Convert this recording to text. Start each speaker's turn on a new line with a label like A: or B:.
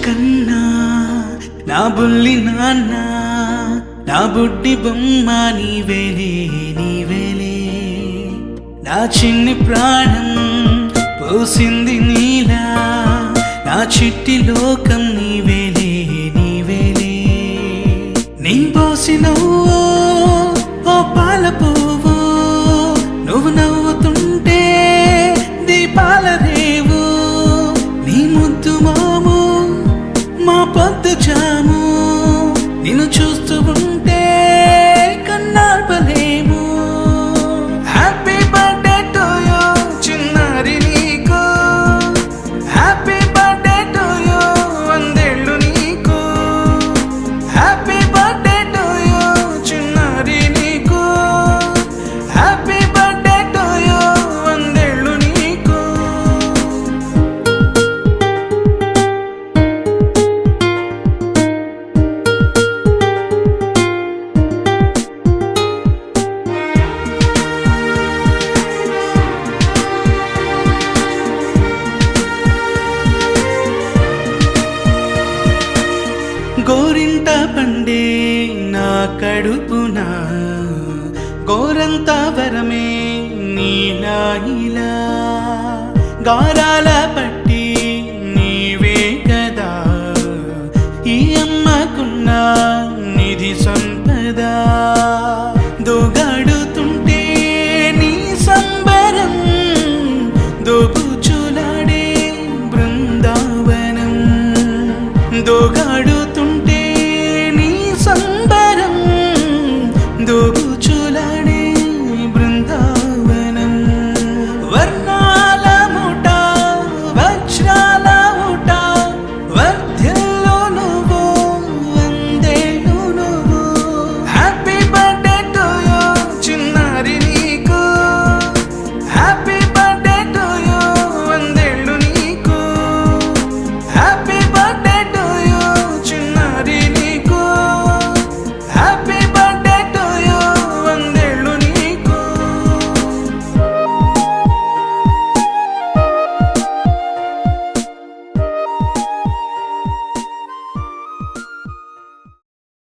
A: కన్నా నా బుల్లి నాన్న నా బుడ్డి బొమ్మ నీవేలే నీవేలే నా చిన్ని ప్రాణం పోసింది నీలా నా చిట్టి లోకం నీవేలే నీవేలే నీ పోసినవో ఓ పాల పువ్వు నువ్వు నవ్వుతుంటే దీపాల రేవు నీ ముద్దు మాము మా పొద్దు జాము నిన్ను చూస్తూ ఉంటే కన్నార్పలేము హ్యాపీ బర్త్డే టు యూ చిన్నారి నీకు హ్యాపీ బర్త్డే టు యూ వందేళ్ళు నీకు హ్యాపీ బర్త్డే టు యూ చిన్నారి నీకు హ్యాపీ బర్త్డే టు యూ వందేళ్ళు నీకు గోరింట పండే నా కడుపున గోరంత వరమే నీలా ఇలా గారాల